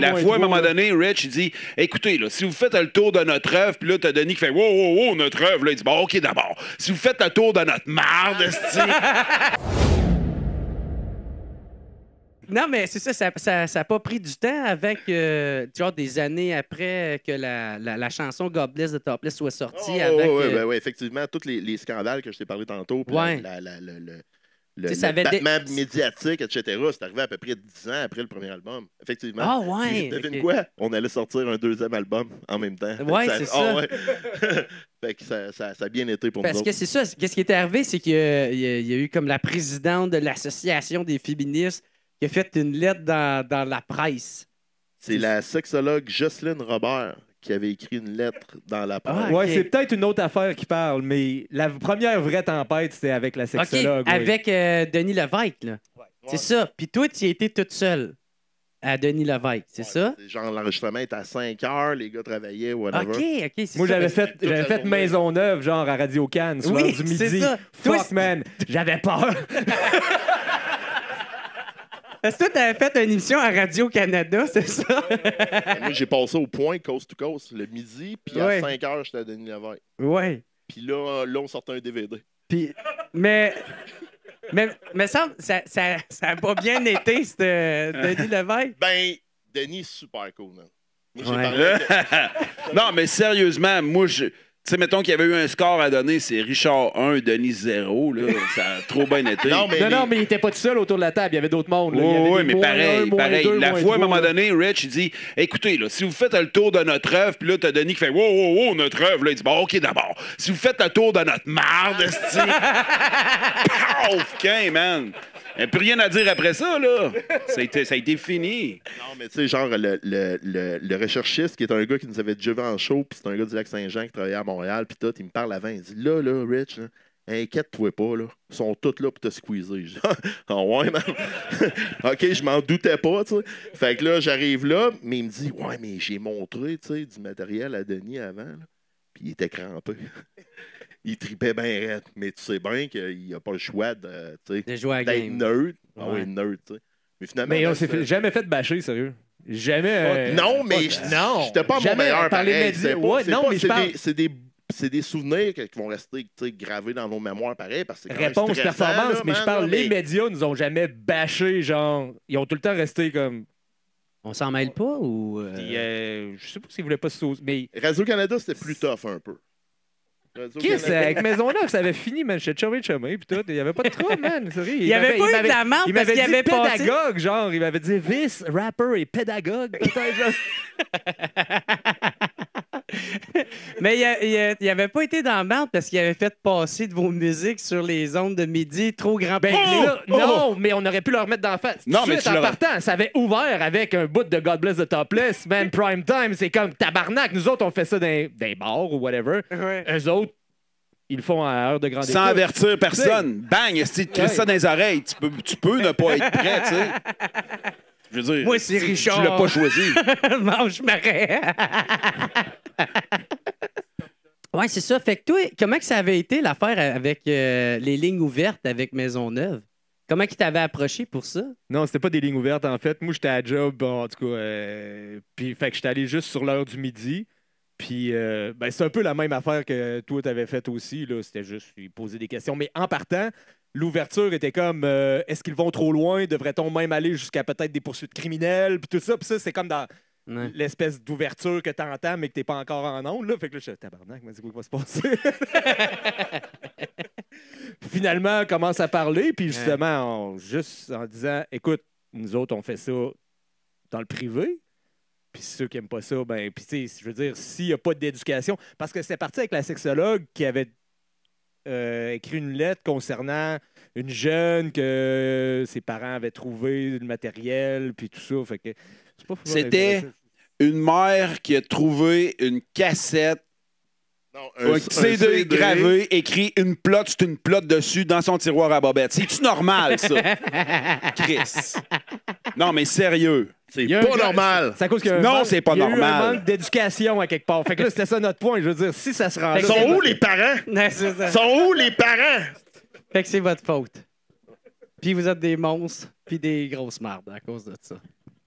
La fois, à un moment donné, Rich, il dit écoutez, là, si vous faites le tour de notre œuvre, puis là, t'as Denis qui fait wow, wow, wow, notre œuvre. Là, il dit bon, OK, d'abord. Si vous faites le tour de notre marde, esti. Non, mais c'est ça, ça a pas pris du temps avec, genre, des années après que la chanson God Bless the Topless soit sortie. Oui, effectivement, tous les scandales que je t'ai parlé tantôt, puis le Batman médiatique, etc., c'est arrivé à peu près 10 ans après le premier album. Effectivement. Ah, ouais! Devine quoi? On allait sortir un deuxième album en même temps. Ouais, c'est ça. Ouais. Fait que ça a bien été pour nous. Parce que c'est ça. Qu'est-ce qui est arrivé, c'est qu'il y a eu comme la présidente de l'Association des féministes qui a fait une lettre dans la presse. C'est la sexologue Jocelyne Robert qui avait écrit une lettre dans la presse. Ouais, c'est peut-être une autre affaire qui parle, mais la première vraie tempête, c'était avec la sexologue. Okay. Avec Denis Lévesque, là. Ouais. C'est ça. Puis toi, tu y étais toute seule à Denis Lévesque, c'est ça? Genre, l'enregistrement était à 5 heures, les gars travaillaient, whatever. OK, c'est Moi, ça. j'avais fait Maisonneuve, genre à Radio Cannes, soir du midi. C'est ça. Fuck, man, j'avais peur. Est-ce que tu avais fait une émission à Radio-Canada, c'est ça? Moi, j'ai passé au point, coast to coast, le midi, puis à 5 heures, j'étais à Denis Lévesque. Oui. Puis là, on sortait un DVD. Puis, mais ça n'a pas bien été, Denis Lévesque? Ben, Denis est super cool, man. Moi, j'ai parlé Non, mais sérieusement, moi, tu sais, mettons qu'il y avait eu un score à donner, c'est Richard 1, Denis 0. Là. Ça a trop bien été. Non, mais il était pas tout seul autour de la table. Il y avait d'autres mondes. Oui, mais pareil. Deux, la fois, à un moment là. donné, Rich, il dit écoutez, là, si vous faites le tour de notre œuvre, puis là, t'as Denis qui fait wow, wow, wow, notre œuvre. Là, il dit bon, OK, d'abord. Si vous faites le tour de notre marde, esti. Paf, qu'un, man. Il n'y a plus rien à dire après ça, là. Ça a été fini. Non, mais tu sais, genre, le recherchiste, qui est un gars qui nous avait déjà vu en show, puis c'est un gars du Lac-Saint-Jean qui travaillait à Montréal, puis tout, il me parle avant, il dit là, Rich, là, inquiète-toi pas, là. Ils sont tous là pour te squeezer. Je dis, ah ouais, man. OK, je m'en doutais pas, tu sais. Fait que là, j'arrive là, mais il me dit, ouais, mais j'ai montré, tu sais, du matériel à Denis avant, là. Puis il était crampé. Il tripait bien raide, mais tu sais bien qu'il n'a pas le choix d'être neutre. Ah oui, neutre, tu sais. Mais finalement. Mais on s'est jamais fait bâcher, sérieux. Jamais. Non, mais j'étais pas mon meilleur pareil. C'est des souvenirs qui vont rester gravés dans nos mémoires pareil. Parce que c'est réponse performance, là, mais je parle, les médias nous ont jamais bâché, genre. Ils ont tout le temps resté comme. On s'en mêle pas ou. Je sais pas s'ils voulaient pas se saucer. Mais... Radio-Canada, c'était plus tough un peu. Qu'est-ce avec Maisonneuve, ça avait fini, man. J'étais chumé, puis tout. Il n'y avait pas de trouble, man. Sérieux. Il n'y avait pas eu de la merde parce qu'il avait passé. Pédagogue, genre. Il m'avait dit vice, rapper et pédagogue, peut-être, genre. Mais il n'avait pas été dans la merde parce qu'il avait fait passer de vos musiques sur les ondes de midi trop grand public. Non, mais on aurait pu leur mettre d'en face. Non, mais en partant, ça avait ouvert avec un bout de God Bless the Topless, man, prime time. C'est comme tabarnak. Nous autres, on fait ça dans des bars ou whatever. Ouais. Eux autres, ils le font à heure de grande écoute. Sans avertir personne. Bang, esti, tu crisses ça dans les oreilles. Tu peux ne pas être prêt, tu sais. Je veux dire, moi, c'est Richard. Tu l'as pas choisi. Mange marais. Oui, c'est ça. Fait que toi, comment que ça avait été l'affaire avec les lignes ouvertes avec Maisonneuve? Comment ils t'avaient approché pour ça? Non, c'était pas des lignes ouvertes, en fait. Moi, j'étais à job, en tout cas. Puis, fait que j'étais allé juste sur l'heure du midi. Puis, ben, c'est un peu la même affaire que toi, t'avais fait aussi. Là. C'était juste lui poser des questions. Mais en partant, l'ouverture était comme est-ce qu'ils vont trop loin? Devrait-on même aller jusqu'à peut-être des poursuites criminelles? Puis tout ça. Puis ça, c'est comme dans l'espèce d'ouverture que t'entends, mais que t'es pas encore en onde. Là. Fait que là, je suis tabarnak, mais c'est quoi qui va se passer? Finalement, on commence à parler. Puis justement, juste en disant écoute, nous autres, on fait ça dans le privé. Puis ceux qui n'aiment pas ça, ben, puis tu sais, je veux dire, s'il n'y a pas d'éducation, parce que c'est parti avec la sexologue qui avait écrit une lettre concernant une jeune que ses parents avaient trouvé du matériel, puis tout ça. Fait que c'est pas c'était une mère qui a trouvé une cassette, un CD gravé, écrit une plotte, c'est une plotte dessus dans son tiroir à bobettes. C'est-tu normal, ça? Chris. Non, mais sérieux. C'est pas normal. C'est à cause qu'il y a c'est pas normal. Il y a eu un manque d'éducation à quelque part. Fait que là, c'était ça notre point. Je veux dire, si ça se rend là... Sont où les parents? Non, c'est ça. Sont où les parents? Fait que c'est votre faute. Puis vous êtes des monstres, puis des grosses mardes à cause de ça.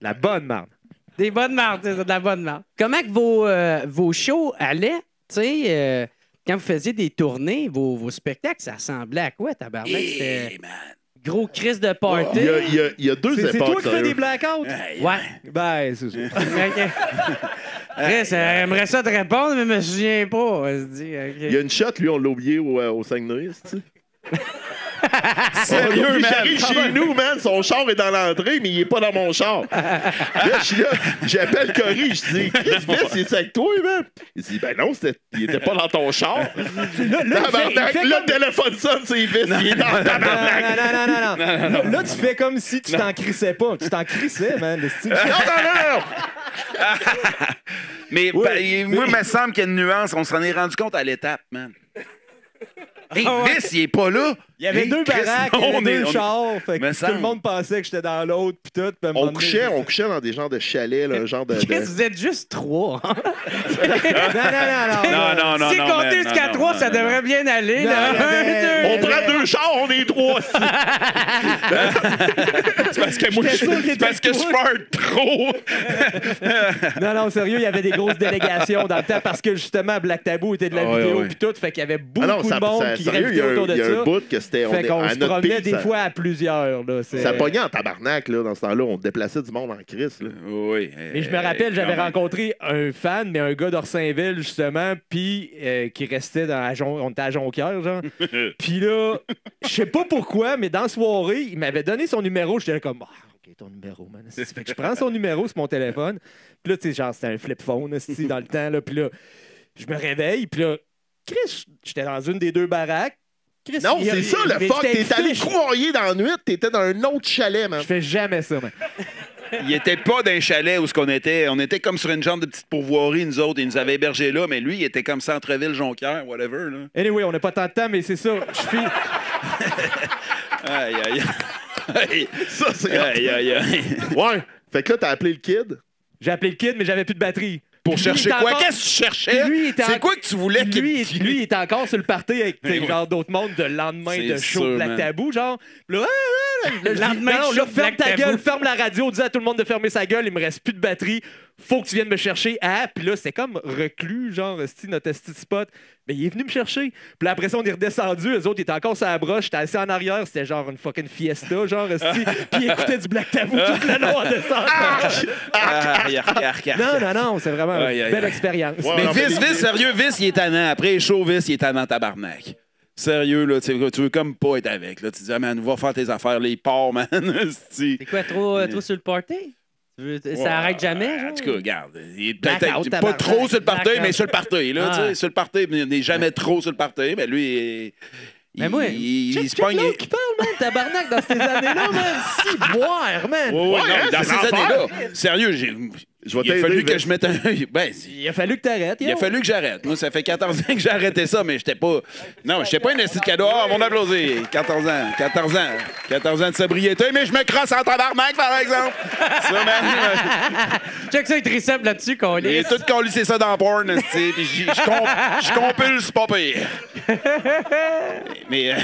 La bonne marde. Des bonnes marques, c'est ça, de la bonne marque. Comment que vos shows allaient? Tu sais, quand vous faisiez des tournées, vos spectacles, ça ressemblait à quoi, tabarnak? C'était man. gros crise de party. Il y a deux C'est époques. toi qui fais sérieux. des blackouts? Ouais. Ben, c'est ça. OK. Chris, j'aimerais ça te répondre, mais je me souviens pas. On se dit, OK. Il y a une shot, lui, on l'a oublié au Saguenay, tu sais. Sérieux, man. J'arrive chez nous, man. Son char est dans l'entrée, mais il est pas dans mon char. Là, je suis là, j'appelle Cory, je dis, Chris, c'est avec toi, man? Il dit, ben non, il était pas dans ton char. Tabarnak, là, le téléphone sonne, c'est Vince, il est dans le tabarnak. Non. Là, tu fais comme si tu t'en crissais pas. Tu t'en crissais, man. Non. Mais Oui, ben, moi, il me semble qu'il y a une nuance. On s'en est rendu compte à l'étape, man. Hey, Vince, il est pas là. Il y avait Hey, deux Chris, baraques, non, il y avait on est- deux on- chars. Fait Me que tout semble. le monde pensait que j'étais dans l'autre, puis tout. puis à un moment On donné- couchait dans des genres de chalets, là, un genre de... Chris, vous êtes juste 3. Non. Non, Si non, compter man, jusqu'à non, 3, non, ça non, devrait bien aller. Non, là. il y avait- On prend 2 chars, on est 3. C'est parce que moi, J'étais sûr qu'il c'est parce que était je toi. farte trop. Non, sérieux, il y avait des grosses délégations dans le temps parce que justement, Black Tabou était de la Ouais, vidéo ouais. puis tout. Fait qu'il y avait beaucoup Ah non, de monde qui sérieux, gravitait autour de il y a un ça. bout que c'était... Fait qu'on à se notre promenait pic, des ça- fois à plusieurs. Là. Ça pognait en tabarnak, là, dans ce temps-là. On déplaçait du monde en crise, là. Oui. Et je me rappelle, j'avais rencontré un fan, mais un gars d'Orsainville, justement, puis qui restait on était à Jonquière, genre. Puis là, je sais pas pourquoi, mais dans la soirée, il m'avait donné son numéro. J'étais là comme, OK, ton numéro, man. Fait que je prends son numéro sur mon téléphone. Puis là, tu sais, genre, c'était un flip phone, dans le temps, là. Puis là, je me réveille, puis là, Chris, j'étais dans une des deux baraques. Chris, Non, c'est ça, le mais fuck. j'étais T'es allé fiche. croyer dans la nuit, t'étais dans un autre chalet, man. Je fais jamais ça, man. Il était pas dans un chalet où ce qu'on était. On était comme sur une genre de petite pourvoirie, nous autres. Il nous avait hébergés là, mais lui, il était comme centre-ville, Jonquière, whatever. Là. Anyway, on n'a pas tant de temps, mais c'est ça. Je suis... Aïe, aïe, aïe. Ça, c'est... Aïe, aïe, aïe. Ouais. Fait que là, t'as appelé le kid. J'ai appelé le kid, mais j'avais plus de batterie. Pour Lui, chercher il était quoi? encore- Qu'est-ce que tu cherchais? Puis lui, il était C'est en- quoi que tu voulais qu'il... Lui, il était encore sur le party avec Mais oui. genre d'autres mondes de lendemain C'est de show sûr, Black man. Tabou, genre. Puis là, Le lendemain de non, show là, de ferme Black ta Tabou. gueule, ferme la radio, dis à tout le monde de fermer sa gueule, il me reste plus de batterie, faut que tu viennes me chercher. Ah, puis là, c'était comme reclus, genre, notre esti de spot. Mais il est venu me chercher. Puis là, après ça, on est redescendu, eux autres, ils étaient encore sur la broche, j'étais assis en arrière, c'était genre une fucking fiesta, genre, esti. Puis ils écoutaient du Black Tabou tout le long en descendant. Aïe, arc, arc, arc. Non, c'est vraiment Aïe, une aïe, belle aïe. expérience. Ouais, Mais non, mais Vice, sérieux, Vice, il est tannant. Après les shows, Vice, il est tannant tabarnak. Sérieux, là, tu veux comme pas être avec. Là. Tu dis, ah, man, va faire tes affaires, les porcs, man. esti. C'est quoi, trop sur le party? Ça arrête jamais, genre? En tout cas, regarde. Il est Blackout, peut-être pas tabarnak. trop sur le party, Blackout. mais sur le party. Là, Ah. tu sais, sur le party, mais il n'est jamais trop sur le party. Mais lui, Mais moi, il se Check pogne. l'autre qui parle, man, tabarnak, dans ces années-là, man. Si, boire, man. Ouais, Ouais, non, hein, dans c'est ces l'enfer. années-là. Sérieux, Je vais il a t'aider, fallu que Vince. je mette un. Ben, Il a fallu que t'arrêtes, il a fallu que j'arrête. Moi, ça fait 14 ans que j'ai arrêté ça, mais j'étais pas. Non, j'étais pas une esti de cadeau. Ah, on applaudit. 14 ans. 14 ans de sobriété, mais je me crosse en tabarnak, par exemple. Ça, man. Check ça, il triceps là-dessus, qu'on Et tout qu'on lycée ça dans porn, esti, puis je compulse pas pire. Mais.